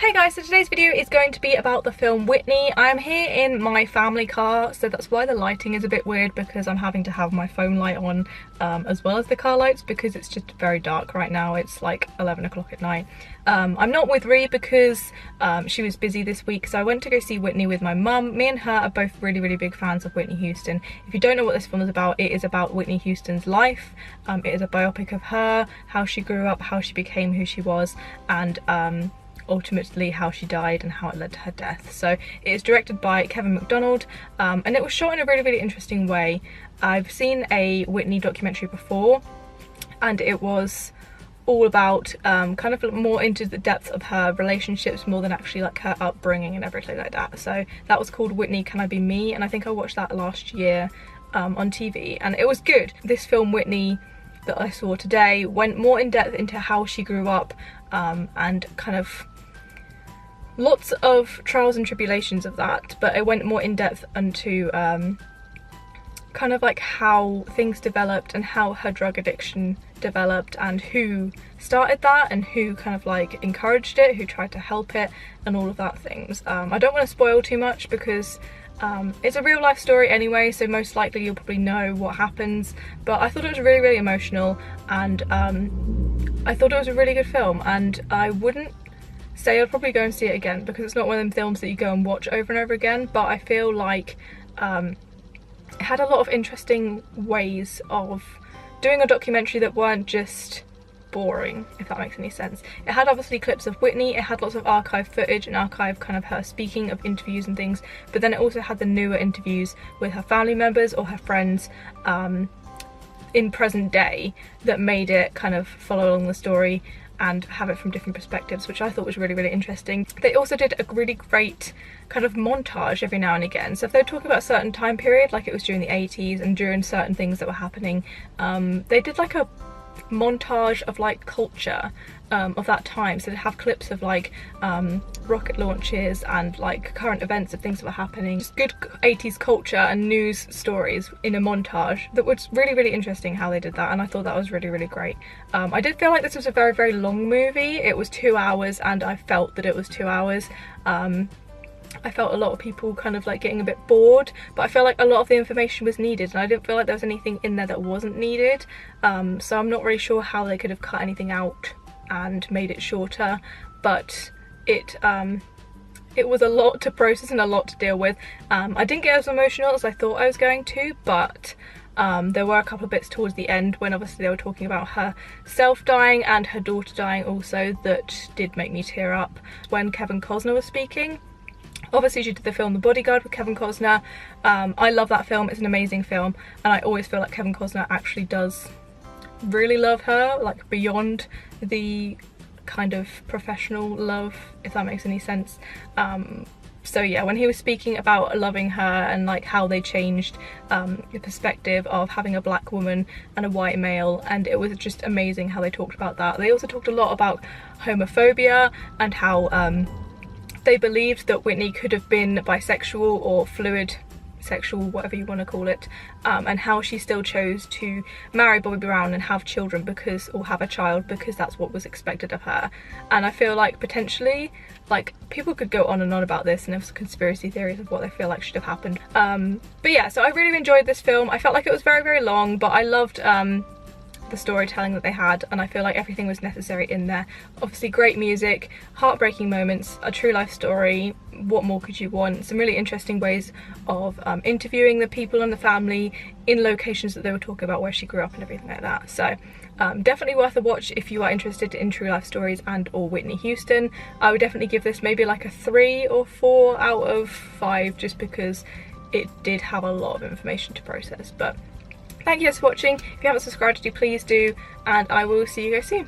Hey guys, so today's video is going to be about the film Whitney. I'm here in my family car, so that's why the lighting is a bit weird, because I'm having to have my phone light on as well as the car lights because it's just very dark right now. It's like 11 o'clock at night. I'm not with Ree because she was busy this week, so I went to go see Whitney with my mum. Me and her are both really big fans of Whitney Houston. If you don't know what this film is about, it is about Whitney Houston's life. It is a biopic of her, how she grew up, how she became who she was, and ultimately how she died and how it led to her death. So it is directed by Kevin Macdonald, and it was shot in a really interesting way. I've seen a Whitney documentary before, and it was all about kind of more into the depth of her relationships more than actually like her upbringing and everything like that. So that was called Whitney, Can I Be Me? And I think I watched that last year on TV, and it was good. This film Whitney that I saw today went more in depth into how she grew up, and kind of lots of trials and tribulations of that, but it went more in depth into kind of like how things developed and how her drug addiction developed and who started that and who kind of like encouraged it, who tried to help it, and all of that things. I don't want to spoil too much because it's a real life story anyway, so most likely you'll probably know what happens, but I thought it was really emotional, and I thought it was a really good film, and I wouldn't say I'd probably go and see it again because it's not one of them films that you go and watch over and over again, but I feel like it had a lot of interesting ways of doing a documentary that weren't just boring, if that makes any sense. It had obviously clips of Whitney, it had lots of archive footage and archive kind of her speaking of interviews and things, but then it also had the newer interviews with her family members or her friends in present day that made it kind of follow along the story and have it from different perspectives, which I thought was really really They also did a really great kind of montage every now and again. So if they were talking about a certain time period, like it was during the 80s and during certain things that were happening, they did like a montage of like culture of that time. So they have clips of like rocket launches and like current events of things that were happening, just good 80s culture and news stories in a montage. That was really interesting how they did that, and I thought that was really great. I did feel like this was a very long movie. It was 2 hours and I felt that it was 2 hours. I felt a lot of people kind of like getting a bit bored, but I feel like a lot of the information was needed, and I didn't feel like there was anything in there that wasn't needed. So I'm not really sure how they could have cut anything out and made it shorter, but it was a lot to process and a lot to deal with. I didn't get as emotional as I thought I was going to, but there were a couple of bits towards the end when obviously they were talking about herself dying and her daughter dying also that did make me tear up. When Kevin Costner was speaking, obviously she did the film The Bodyguard with Kevin Costner. I love that film, it's an amazing film, and I always feel like Kevin Costner actually does really love her, like beyond the kind of professional love, if that makes any sense. So yeah, when he was speaking about loving her and like how they changed the perspective of having a black woman and a white male, and it was just amazing how they talked about that. They also talked a lot about homophobia and how they believed that Whitney could have been bisexual or fluid sexual, whatever you want to call it, and how she still chose to marry Bobby Brown and have children because, or have a child because that's what was expected of her. And I feel like potentially, like, people could go on and on about this and have conspiracy theories of what they feel like should have happened. But yeah, so I really enjoyed this film. I felt like it was very long, but I loved the storytelling that they had, and I feel like everything was necessary in there. Obviously great music, heartbreaking moments, a true life story. What more could you want? Some really interesting ways of interviewing the people and the family in locations that they were talking about where she grew up and everything like that. So definitely worth a watch if you are interested in true life stories and or Whitney Houston. I would definitely give this maybe like a 3 or 4 out of 5 just because it did have a lot of information to process. But thank you guys for watching. If you haven't subscribed, please do, and I will see you guys soon.